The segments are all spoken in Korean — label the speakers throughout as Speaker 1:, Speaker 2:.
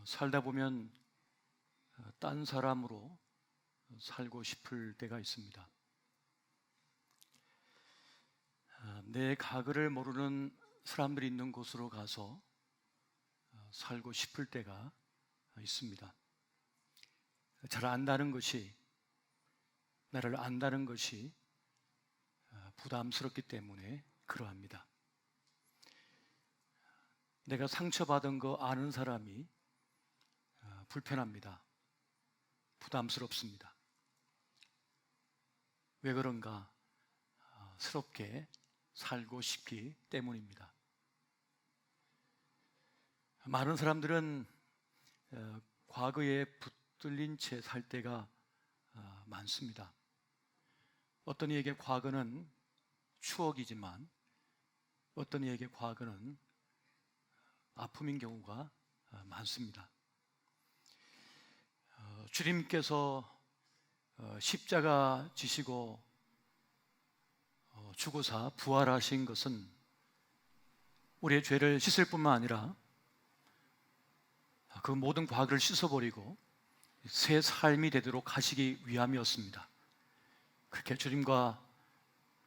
Speaker 1: 살다 보면 딴 사람으로 살고 싶을 때가 있습니다. 내 가글을 모르는 사람들이 있는 곳으로 가서 살고 싶을 때가 있습니다. 잘 안다는 것이, 나를 안다는 것이 부담스럽기 때문에 그러합니다. 내가 상처받은 거 아는 사람이 불편합니다. 부담스럽습니다. 왜 그런가? 스럽게 살고 싶기 때문입니다. 많은 사람들은 과거에 붙들린 채 살 때가 많습니다. 어떤 이에게 과거는 추억이지만 어떤 이에게 과거는 아픔인 경우가 많습니다. 주님께서 십자가 지시고 죽으사 부활하신 것은 우리의 죄를 씻을 뿐만 아니라 그 모든 과거를 씻어버리고 새 삶이 되도록 하시기 위함이었습니다. 그렇게 주님과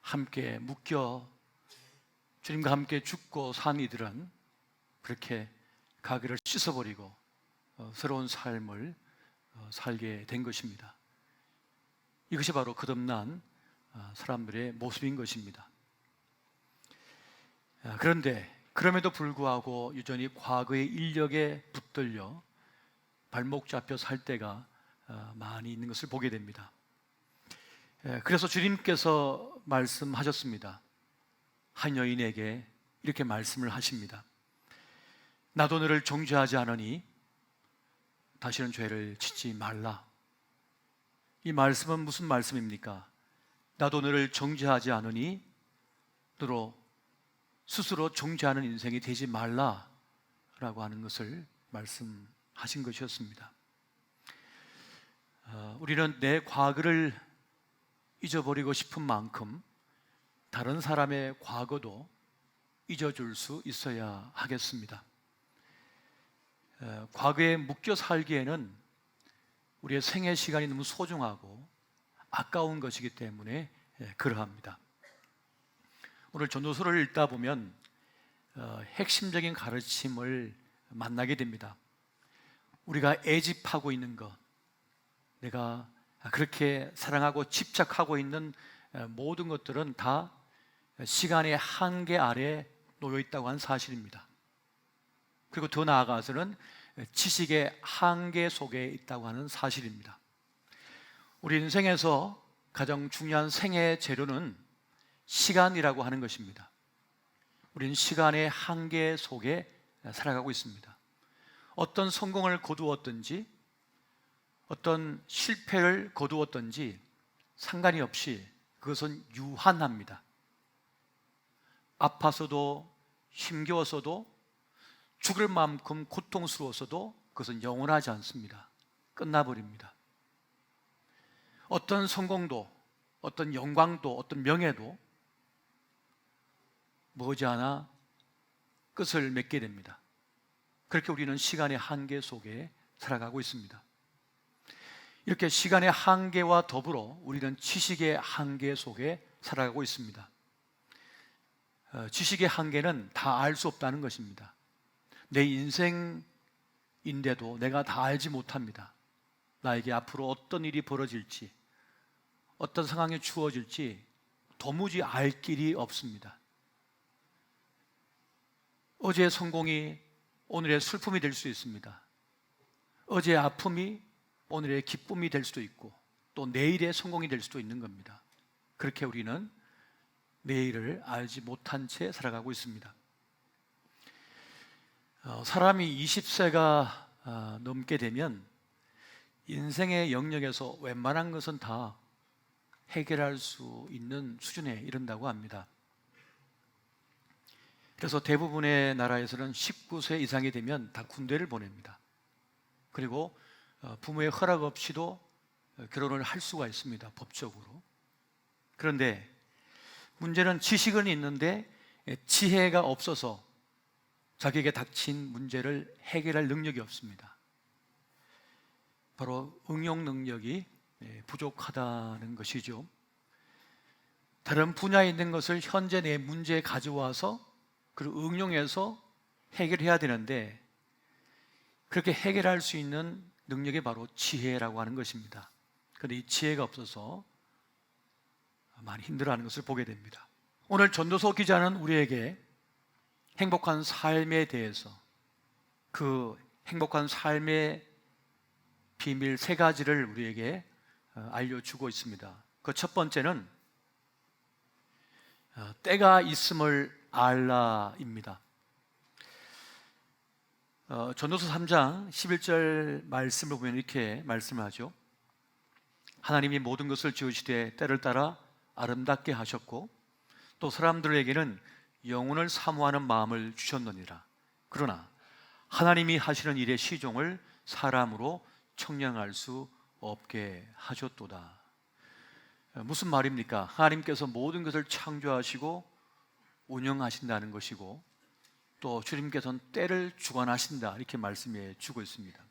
Speaker 1: 함께 묶여 주님과 함께 죽고 산 이들은 그렇게 가게를 씻어버리고 새로운 삶을 살게 된 것입니다. 이것이 바로 거듭난 사람들의 모습인 것입니다. 그런데 그럼에도 불구하고 여전히 과거의 인력에 붙들려 발목 잡혀 살 때가 많이 있는 것을 보게 됩니다. 그래서 주님께서 말씀하셨습니다. 한 여인에게 이렇게 말씀을 하십니다. 나도 너를 정죄하지 않으니 다시는 죄를 짓지 말라. 이 말씀은 무슨 말씀입니까? 나도 너를 정죄하지 않으니 너로 스스로 정죄하는 인생이 되지 말라라고 하는 것을 말씀하신 것이었습니다. 우리는 내 과거를 잊어버리고 싶은 만큼 다른 사람의 과거도 잊어줄 수 있어야 하겠습니다. 과거에 묶여 살기에는 우리의 생애 시간이 너무 소중하고 아까운 것이기 때문에 그러합니다. 오늘 전도서를 읽다 보면 핵심적인 가르침을 만나게 됩니다. 우리가 애집하고 있는 것, 내가 그렇게 사랑하고 집착하고 있는 모든 것들은 다 시간의 한계 아래 놓여 있다고 하는 사실입니다. 그리고 더 나아가서는 지식의 한계 속에 있다고 하는 사실입니다. 우리 인생에서 가장 중요한 생애 재료는 시간이라고 하는 것입니다. 우리는 시간의 한계 속에 살아가고 있습니다. 어떤 성공을 거두었든지 어떤 실패를 거두었든지 상관이 없이 그것은 유한합니다. 아파서도 힘겨워서도 죽을 만큼 고통스러워서도 그것은 영원하지 않습니다. 끝나버립니다. 어떤 성공도 어떤 영광도 어떤 명예도 머지않아 끝을 맺게 됩니다. 그렇게 우리는 시간의 한계 속에 살아가고 있습니다. 이렇게 시간의 한계와 더불어 우리는 지식의 한계 속에 살아가고 있습니다. 지식의 한계는 다 알 수 없다는 것입니다. 내 인생인데도 내가 다 알지 못합니다. 나에게 앞으로 어떤 일이 벌어질지, 어떤 상황이 주어질지 도무지 알 길이 없습니다. 어제의 성공이 오늘의 슬픔이 될 수 있습니다. 어제의 아픔이 오늘의 기쁨이 될 수도 있고 또 내일의 성공이 될 수도 있는 겁니다. 그렇게 우리는 내일을 알지 못한 채 살아가고 있습니다. 사람이 20세가 넘게 되면 인생의 영역에서 웬만한 것은 다 해결할 수 있는 수준에 이른다고 합니다. 그래서 대부분의 나라에서는 19세 이상이 되면 다 군대를 보냅니다. 그리고 부모의 허락 없이도 결혼을 할 수가 있습니다. 법적으로. 그런데 문제는 지식은 있는데 지혜가 없어서 자기에게 닥친 문제를 해결할 능력이 없습니다. 바로 응용 능력이 부족하다는 것이죠. 다른 분야에 있는 것을 현재 내 문제에 가져와서 그리고 응용해서 해결해야 되는데, 그렇게 해결할 수 있는 능력이 바로 지혜라고 하는 것입니다. 그런데 이 지혜가 없어서 많이 힘들어하는 것을 보게 됩니다. 오늘 전도서 기자는 우리에게 행복한 삶에 대해서, 그 행복한 삶의 비밀 세 가지를 우리에게 알려주고 있습니다. 그 첫 번째는 때가 있음을 알라입니다. 전도서 3장 11절 말씀을 보면 이렇게 말씀하죠. 하나님이 모든 것을 지으시되 때를 따라 아름답게 하셨고 또 사람들에게는 영혼을 사모하는 마음을 주셨느니라. 그러나 하나님이 하시는 일의 시종을 사람으로 청량할 수 없게 하셨도다. 무슨 말입니까? 하나님께서 모든 것을 창조하시고 운영하신다는 것이고 또 주님께서는 때를 주관하신다, 이렇게 말씀해 주고 있습니다.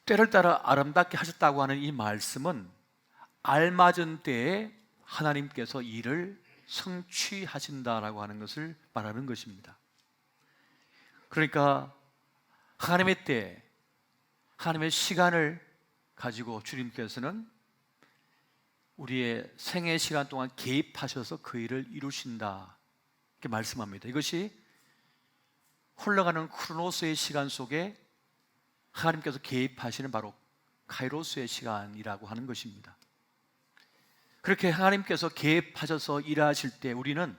Speaker 1: 때를 따라 아름답게 하셨다고 하는 이 말씀은 알맞은 때에 하나님께서 일을 성취하신다라고 하는 것을 말하는 것입니다. 그러니까 하나님의 때, 하나님의 시간을 가지고 주님께서는 우리의 생애 시간 동안 개입하셔서 그 일을 이루신다, 이렇게 말씀합니다. 이것이 흘러가는 크로노스의 시간 속에 하나님께서 개입하시는 바로 카이로스의 시간이라고 하는 것입니다. 그렇게 하나님께서 개입하셔서 일하실 때 우리는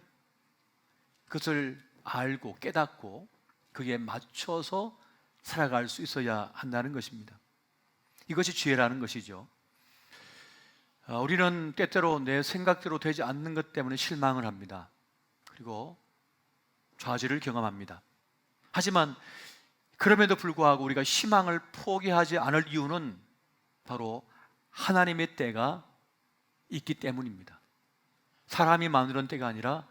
Speaker 1: 그것을 알고 깨닫고 그에 맞춰서 살아갈 수 있어야 한다는 것입니다. 이것이 지혜라는 것이죠. 우리는 때때로 내 생각대로 되지 않는 것 때문에 실망을 합니다. 그리고 좌절을 경험합니다. 하지만 그럼에도 불구하고 우리가 희망을 포기하지 않을 이유는 바로 하나님의 때가 있기 때문입니다. 사람이 만드는 때가 아니라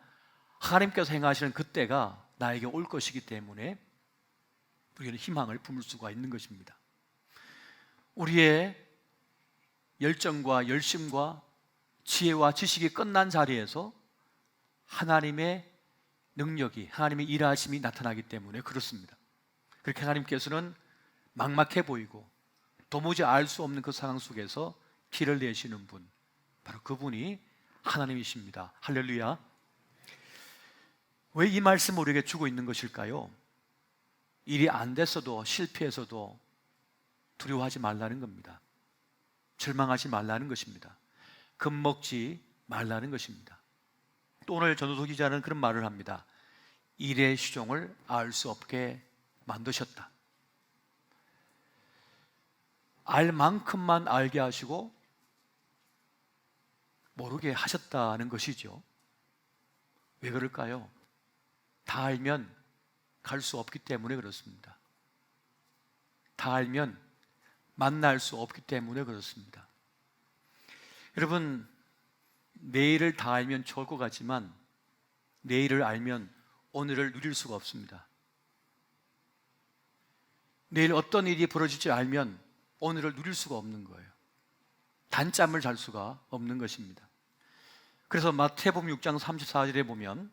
Speaker 1: 하나님께서 행하시는 그 때가 나에게 올 것이기 때문에 우리는 희망을 품을 수가 있는 것입니다. 우리의 열정과 열심과 지혜와 지식이 끝난 자리에서 하나님의 능력이, 하나님의 일하심이 나타나기 때문에 그렇습니다. 그렇게 하나님께서는 막막해 보이고 도무지 알 수 없는 그 상황 속에서 길을 내시는 분, 바로 그분이 하나님이십니다. 할렐루야. 왜 이 말씀을 우리에게 주고 있는 것일까요? 일이 안 됐어도, 실패해서도 두려워하지 말라는 겁니다. 절망하지 말라는 것입니다. 겁먹지 말라는 것입니다. 또 오늘 전도서 기자는 그런 말을 합니다. 일의 시종을 알 수 없게 만드셨다. 알 만큼만 알게 하시고 모르게 하셨다는 것이죠. 왜 그럴까요? 다 알면 갈 수 없기 때문에 그렇습니다. 다 알면 만날 수 없기 때문에 그렇습니다. 여러분, 내일을 다 알면 좋을 것 같지만 내일을 알면 오늘을 누릴 수가 없습니다. 내일 어떤 일이 벌어질지 알면 오늘을 누릴 수가 없는 거예요. 단잠을 잘 수가 없는 것입니다. 그래서 마태복음 6장 34절에 보면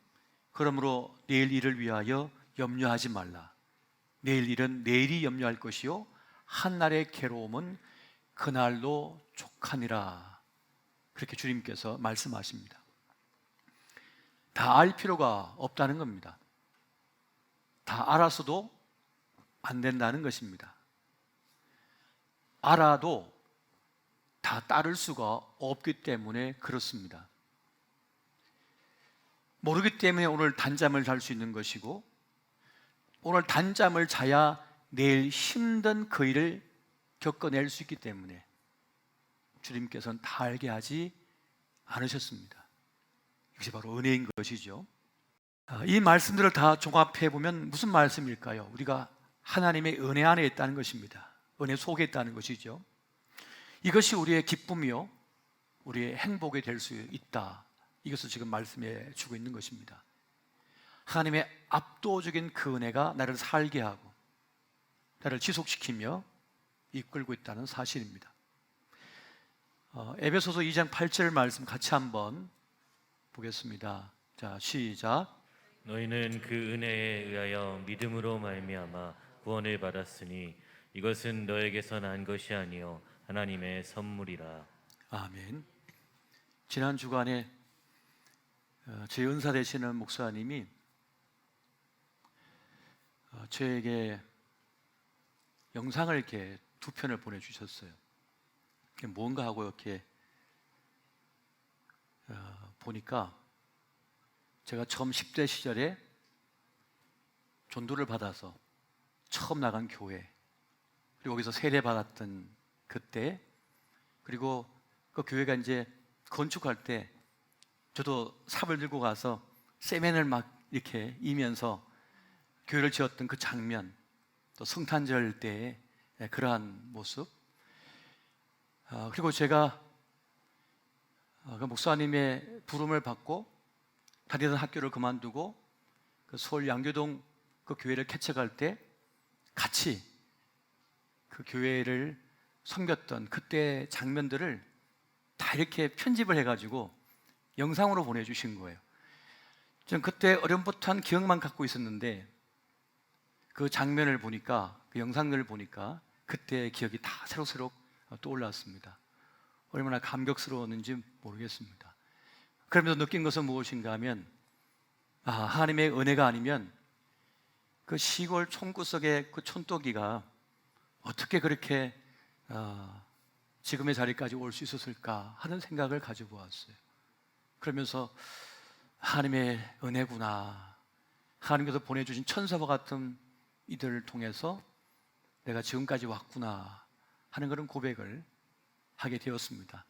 Speaker 1: 그러므로 내일 일을 위하여 염려하지 말라. 내일 일은 내일이 염려할 것이요 한날의 괴로움은 그날로 족하니라. 그렇게 주님께서 말씀하십니다. 다 알 필요가 없다는 겁니다. 다 알아서도 안 된다는 것입니다. 알아도 다 따를 수가 없기 때문에 그렇습니다. 모르기 때문에 오늘 단잠을 잘 수 있는 것이고, 오늘 단잠을 자야 내일 힘든 그 일을 겪어낼 수 있기 때문에 주님께서는 다 알게 하지 않으셨습니다. 이것이 바로 은혜인 것이죠. 이 말씀들을 다 종합해 보면 무슨 말씀일까요? 우리가 하나님의 은혜 안에 있다는 것입니다. 은혜 속에 있다는 것이죠. 이것이 우리의 기쁨이요 우리의 행복이 될 수 있다. 이것을 지금 말씀해 주고 있는 것입니다. 하나님의 압도적인 그 은혜가 나를 살게 하고 나를 지속시키며 이끌고 있다는 사실입니다. 에베소서 2장 8절 말씀 같이 한번 보겠습니다. 자, 시작.
Speaker 2: 너희는 그 은혜에 의하여 믿음으로 말미암아 구원을 받았으니 이것은 너에게서 난 것이 아니요 하나님의 선물이라.
Speaker 1: 아멘. 지난 주간에 제 은사 되시는 목사님이 저에게 영상을 이렇게 두 편을 보내주셨어요. 뭔가 하고 이렇게 보니까 제가 처음 10대 시절에 전도를 받아서 처음 나간 교회, 그리고 거기서 세례 받았던 그때, 그리고 그 교회가 이제 건축할 때 저도 삽을 들고 가서 세멘을 막 이렇게 이면서 교회를 지었던 그 장면, 또 성탄절 때의 그러한 모습, 그리고 제가 그 목사님의 부름을 받고 다니던 학교를 그만두고 그 서울 양교동 그 교회를 개척할 때 같이 그 교회를 섬겼던 그때 장면들을 다 이렇게 편집을 해가지고 영상으로 보내주신 거예요. 저는 그때 어렴풋한 기억만 갖고 있었는데 그 장면을 보니까, 그 영상들을 보니까 그때의 기억이 다 새록새록 떠올랐습니다. 얼마나 감격스러웠는지 모르겠습니다. 그러면서 느낀 것은 무엇인가 하면, 하나님의 은혜가 아니면 그 시골 촌구석의 그 촌떡이가 어떻게 그렇게 지금의 자리까지 올 수 있었을까 하는 생각을 가져보았어요. 그러면서 하나님의 은혜구나, 하나님께서 보내주신 천사와 같은 이들을 통해서 내가 지금까지 왔구나 하는 그런 고백을 하게 되었습니다.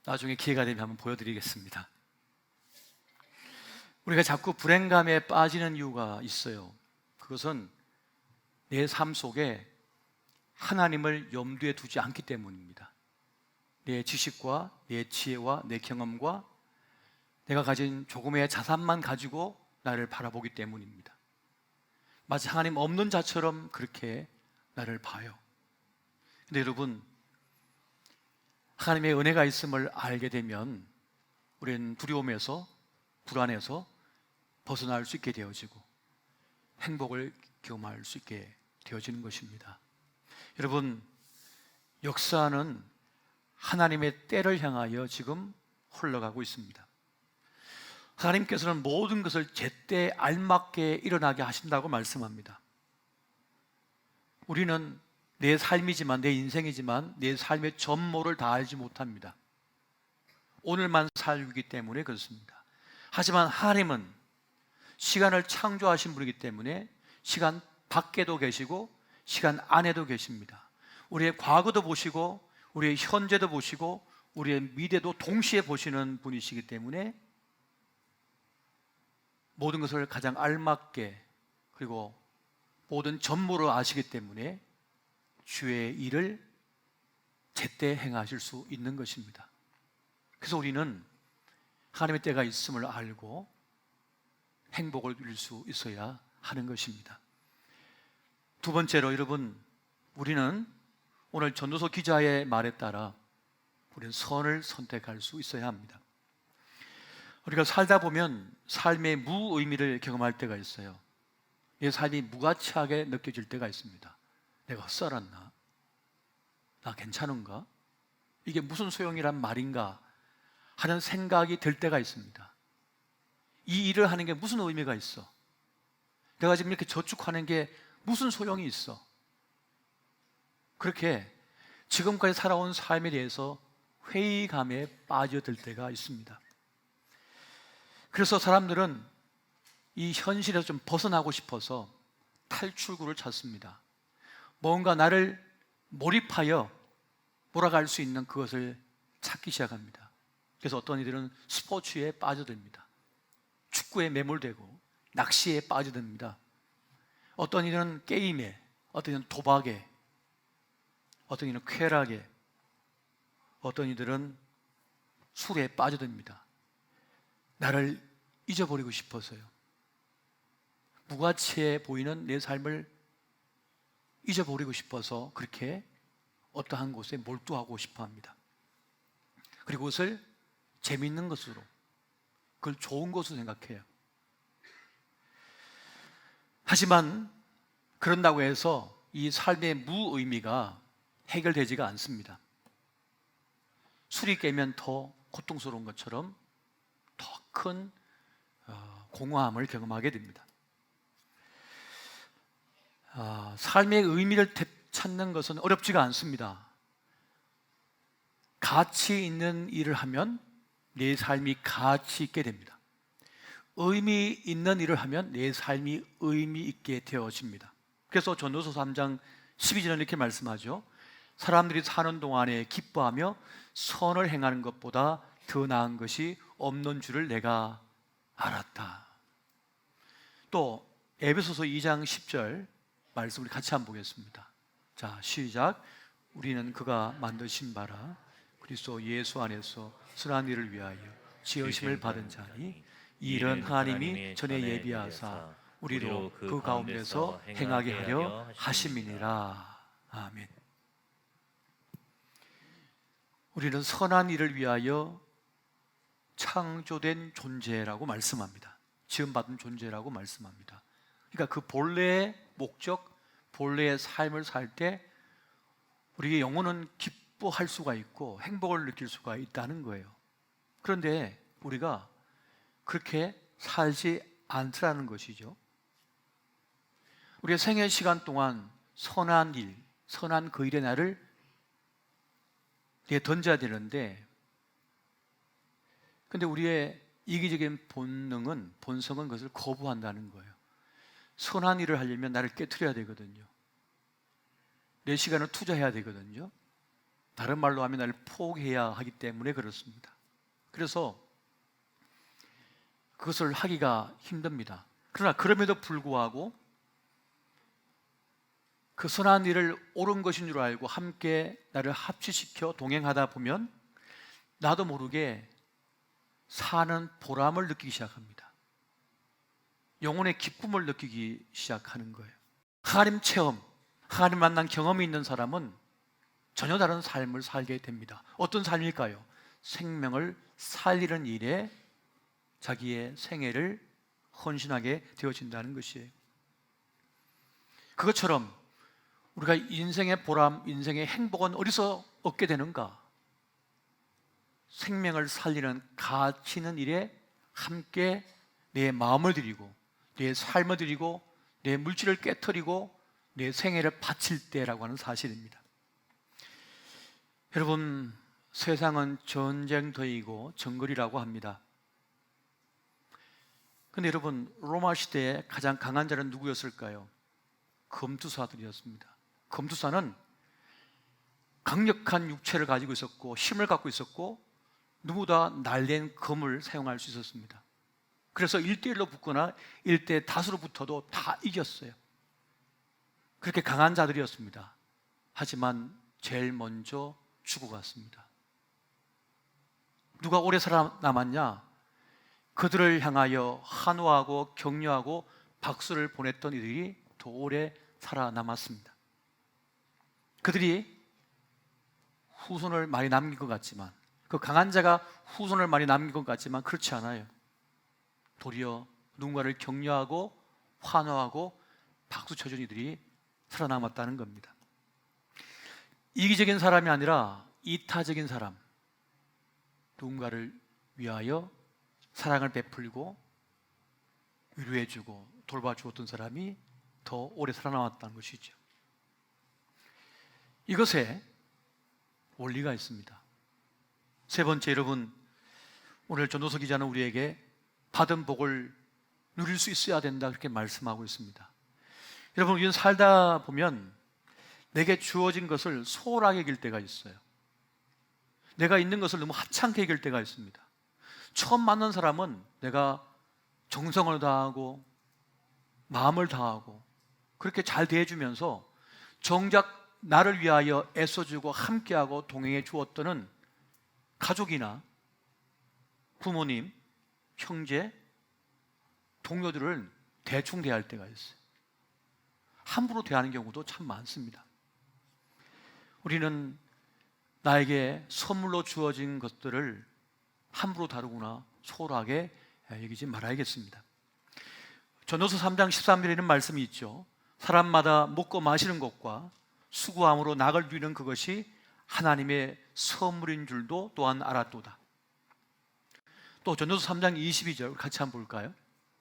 Speaker 1: 나중에 기회가 되면 한번 보여드리겠습니다. 우리가 자꾸 불행감에 빠지는 이유가 있어요. 그것은 내 삶 속에 하나님을 염두에 두지 않기 때문입니다. 내 지식과 내 지혜와 내 경험과 내가 가진 조금의 자산만 가지고 나를 바라보기 때문입니다. 마치 하나님 없는 자처럼 그렇게 나를 봐요. 근데 여러분, 하나님의 은혜가 있음을 알게 되면 우리는 두려움에서, 불안에서 벗어날 수 있게 되어지고 행복을 경험할 수 있게 되어지는 것입니다. 여러분, 역사는 하나님의 때를 향하여 지금 흘러가고 있습니다. 하나님께서는 모든 것을 제때 알맞게 일어나게 하신다고 말씀합니다. 우리는 내 삶이지만, 내 인생이지만 내 삶의 전모를 다 알지 못합니다. 오늘만 살기 때문에 그렇습니다. 하지만 하나님은 시간을 창조하신 분이기 때문에 시간 밖에도 계시고 시간 안에도 계십니다. 우리의 과거도 보시고 우리의 현재도 보시고 우리의 미래도 동시에 보시는 분이시기 때문에 모든 것을 가장 알맞게, 그리고 모든 전모를 아시기 때문에 주의 일을 제때 행하실 수 있는 것입니다. 그래서 우리는 하나님의 때가 있음을 알고 행복을 누릴 수 있어야 하는 것입니다. 두 번째로, 여러분, 우리는 오늘 전도서 기자의 말에 따라 우리는 선을 선택할 수 있어야 합니다. 우리가 살다 보면 삶의 무의미를 경험할 때가 있어요. 내 삶이 무가치하게 느껴질 때가 있습니다. 내가 헛살았나? 나 괜찮은가? 이게 무슨 소용이란 말인가? 하는 생각이 들 때가 있습니다. 이 일을 하는 게 무슨 의미가 있어? 내가 지금 이렇게 저축하는 게 무슨 소용이 있어? 그렇게 지금까지 살아온 삶에 대해서 회의감에 빠져들 때가 있습니다. 그래서 사람들은 이 현실에서 좀 벗어나고 싶어서 탈출구를 찾습니다. 뭔가 나를 몰입하여 몰아갈 수 있는 그것을 찾기 시작합니다. 그래서 어떤 이들은 스포츠에 빠져듭니다. 축구에 매몰되고 낚시에 빠져듭니다. 어떤 이들은 게임에, 어떤 이들은 도박에, 어떤 이들은 쾌락에, 어떤 이들은 술에 빠져듭니다. 나를 잊어버리고 싶어서요. 무가치해 보이는 내 삶을 잊어버리고 싶어서 그렇게 어떠한 곳에 몰두하고 싶어 합니다. 그리고 그것을 재미있는 것으로, 그걸 좋은 것으로 생각해요. 하지만 그런다고 해서 이 삶의 무의미가 해결되지가 않습니다. 술이 깨면 더 고통스러운 것처럼 더 큰 공허함을 경험하게 됩니다. 삶의 의미를 찾는 것은 어렵지가 않습니다. 가치 있는 일을 하면 내 삶이 가치 있게 됩니다. 의미 있는 일을 하면 내 삶이 의미 있게 되어집니다. 그래서 전도서 3장 12절은 이렇게 말씀하죠. 사람들이 사는 동안에 기뻐하며 선을 행하는 것보다 더 나은 것이 없는 줄을 내가 알았다. 또 에베소서 2장 10절 말씀 우리 같이 한번 보겠습니다. 자, 시작. 우리는 그가 만드신 바라 그리스도 예수 안에서 선한 일을 위하여 지으심을 받은 자니 이 일은 하나님이 전에 예비하사 우리로 그 가운데서 행하게 하려 하심이니라. 아멘. 우리는 선한 일을 위하여 창조된 존재라고 말씀합니다. 지음받은 존재라고 말씀합니다. 그러니까 그 본래의 목적, 본래의 삶을 살 때 우리의 영혼은 기뻐할 수가 있고 행복을 느낄 수가 있다는 거예요. 그런데 우리가 그렇게 살지 않더라는 것이죠. 우리의 생애 시간 동안 선한 일, 선한 그 일의 날을 던져야 되는데, 근데 우리의 이기적인 본성은 그것을 거부한다는 거예요. 선한 일을 하려면 나를 깨트려야 되거든요. 내 시간을 투자해야 되거든요. 다른 말로 하면 나를 포기해야 하기 때문에 그렇습니다. 그래서 그것을 하기가 힘듭니다. 그러나 그럼에도 불구하고 그 선한 일을 옳은 것인 줄 알고 함께 나를 합치시켜 동행하다 보면 나도 모르게 사는 보람을 느끼기 시작합니다. 영혼의 기쁨을 느끼기 시작하는 거예요. 하나님 체험, 하나님 만난 경험이 있는 사람은 전혀 다른 삶을 살게 됩니다. 어떤 삶일까요? 생명을 살리는 일에 자기의 생애를 헌신하게 되어진다는 것이에요. 그것처럼 우리가 인생의 보람, 인생의 행복은 어디서 얻게 되는가? 생명을 살리는 가치 있는 일에 함께 내 마음을 드리고 내 삶을 드리고 내 물질을 깨트리고 내 생애를 바칠 때라고 하는 사실입니다. 여러분, 세상은 전쟁터이고 정글이라고 합니다. 근데 여러분, 로마 시대에 가장 강한 자는 누구였을까요? 검투사들이었습니다. 검투사는 강력한 육체를 가지고 있었고 힘을 갖고 있었고 누구보다 날랜 검을 사용할 수 있었습니다. 그래서 1대1로 붙거나 1대 다수로 붙어도 다 이겼어요. 그렇게 강한 자들이었습니다. 하지만 제일 먼저 죽어갔습니다. 누가 오래 살아남았냐? 그들을 향하여 환호하고 격려하고 박수를 보냈던 이들이 더 오래 살아남았습니다. 그들이 후손을 많이 남긴 것 같지만, 그 강한 자가 후손을 많이 남긴 것 같지만 그렇지 않아요. 도리어 누군가를 격려하고 환호하고 박수 쳐준 이들이 살아남았다는 겁니다. 이기적인 사람이 아니라 이타적인 사람, 누군가를 위하여 사랑을 베풀고 위로해주고 돌봐주었던 사람이 더 오래 살아남았다는 것이죠. 이것에 원리가 있습니다. 세 번째, 여러분, 오늘 전도서 기자는 우리에게 받은 복을 누릴 수 있어야 된다 그렇게 말씀하고 있습니다. 여러분, 우리는 살다 보면 내게 주어진 것을 소홀하게 여길 때가 있어요. 내가 있는 것을 너무 하찮게 여길 때가 있습니다. 처음 만난 사람은 내가 정성을 다하고 마음을 다하고 그렇게 잘 대해주면서 정작 나를 위하여 애써주고 함께하고 동행해 주었던 가족이나 부모님, 형제, 동료들을 대충 대할 때가 있어요. 함부로 대하는 경우도 참 많습니다. 우리는 나에게 선물로 주어진 것들을 함부로 다루거나 소홀하게 여기지 말아야겠습니다. 전도서 3장 13절에 이런 말씀이 있죠. 사람마다 먹고 마시는 것과 수고함으로 낙을 누리는 그것이 하나님의 선물인 줄도 또한 알았도다. 또 전도서 3장 22절 같이 한번 볼까요?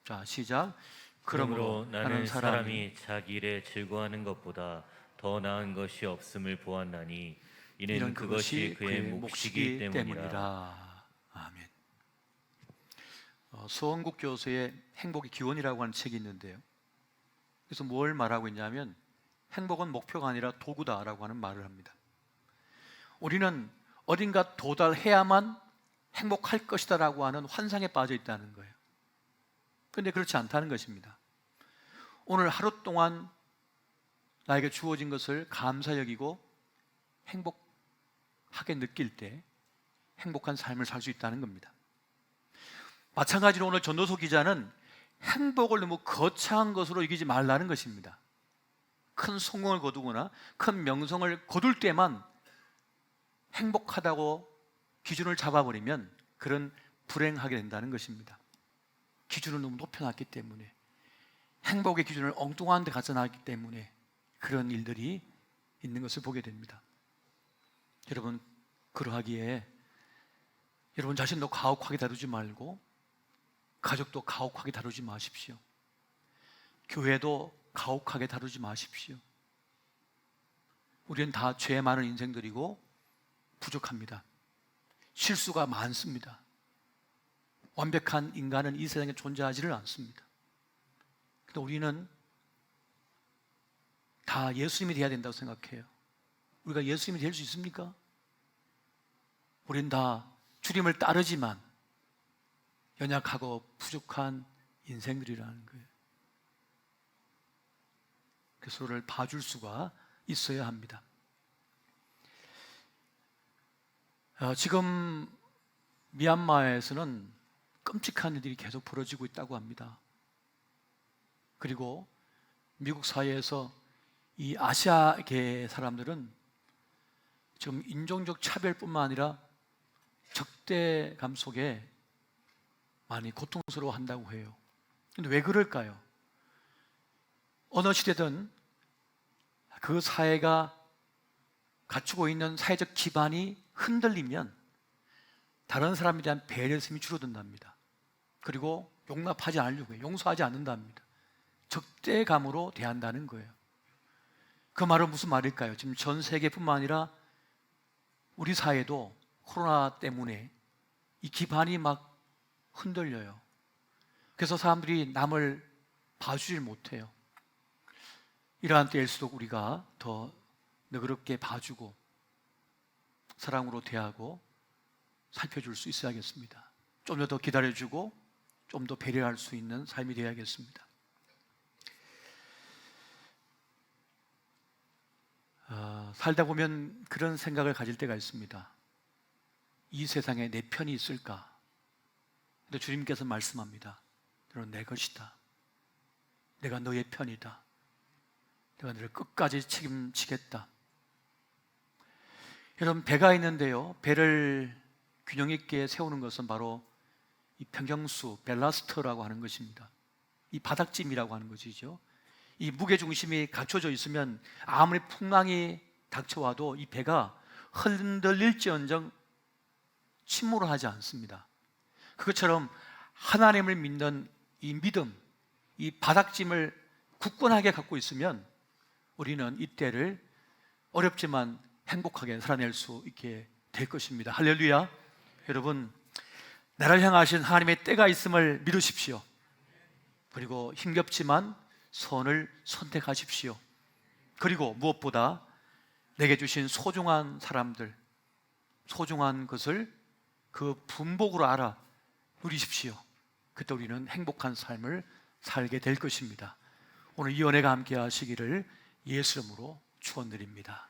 Speaker 1: 자, 시작.
Speaker 2: 그러므로 나는 사람이 자기 일에 즐거워하는 것보다 더 나은 것이 없음을 보았나니 이는 그것이 그의 몫이기 때문이라.
Speaker 1: 아멘. 서원국 교수의 행복의 기원이라고 하는 책이 있는데요. 그래서 뭘 말하고 있냐면 행복은 목표가 아니라 도구다라고 하는 말을 합니다. 우리는 어딘가 도달해야만 행복할 것이다라고 하는 환상에 빠져 있다는 거예요. 그런데 그렇지 않다는 것입니다. 오늘 하루 동안 나에게 주어진 것을 감사 여기고 행복하게 느낄 때 행복한 삶을 살 수 있다는 겁니다. 마찬가지로 오늘 전도서 기자는 행복을 너무 거창한 것으로 여기지 말라는 것입니다. 큰 성공을 거두거나 큰 명성을 거둘 때만 행복하다고 기준을 잡아버리면 그런 불행하게 된다는 것입니다. 기준을 너무 높여놨기 때문에, 행복의 기준을 엉뚱한 데 갖다 놨기 때문에 그런 일들이 있는 것을 보게 됩니다. 여러분, 그러하기에 여러분 자신도 가혹하게 다루지 말고 가족도 가혹하게 다루지 마십시오. 교회도 가혹하게 다루지 마십시오. 우리는 다 죄 많은 인생들이고 부족합니다. 실수가 많습니다. 완벽한 인간은 이 세상에 존재하지를 않습니다. 그런데 우리는 다 예수님이 되어야 된다고 생각해요. 우리가 예수님이 될 수 있습니까? 우리는 다 주님을 따르지만 연약하고 부족한 인생들이라는 거예요. 그 서로를 봐줄 수가 있어야 합니다. 지금 미얀마에서는 끔찍한 일들이 계속 벌어지고 있다고 합니다. 그리고 미국 사회에서 이 아시아계 사람들은 지금 인종적 차별뿐만 아니라 적대감 속에 많이 고통스러워 한다고 해요. 근데 왜 그럴까요? 어느 시대든 그 사회가 갖추고 있는 사회적 기반이 흔들리면 다른 사람에 대한 배려심이 줄어든답니다. 그리고 용납하지 않으려고 해요. 용서하지 않는답니다. 적대감으로 대한다는 거예요. 그 말은 무슨 말일까요? 지금 전 세계뿐만 아니라 우리 사회도 코로나 때문에 이 기반이 막 흔들려요. 그래서 사람들이 남을 봐주질 못해요. 이러한 때일수록 우리가 더 너그럽게 봐주고 사랑으로 대하고 살펴줄 수 있어야겠습니다. 좀 더 기다려주고 좀 더 배려할 수 있는 삶이 되어야겠습니다. 살다 보면 그런 생각을 가질 때가 있습니다. 이 세상에 내 편이 있을까? 근데 주님께서 말씀합니다. 너는 내 것이다. 내가 너의 편이다. 내가 너를 끝까지 책임지겠다. 여러분, 배가 있는데요, 배를 균형 있게 세우는 것은 바로 이 평경수, 벨라스터라고 하는 것입니다. 이 바닥짐이라고 하는 것이죠. 이 무게중심이 갖춰져 있으면 아무리 풍랑이 닥쳐와도 이 배가 흔들릴지언정 침몰을 하지 않습니다. 그것처럼 하나님을 믿는 이 믿음, 이 바닥짐을 굳건하게 갖고 있으면 우리는 이때를 어렵지만 행복하게 살아낼 수 있게 될 것입니다. 할렐루야. 여러분, 나를 향하신 하나님의 때가 있음을 믿으십시오. 그리고 힘겹지만 선을 선택하십시오. 그리고 무엇보다 내게 주신 소중한 사람들, 소중한 것을 그 분복으로 알아 누리십시오. 그때 우리는 행복한 삶을 살게 될 것입니다. 오늘 이 은혜가 함께 하시기를 예수 이름으로 축원드립니다.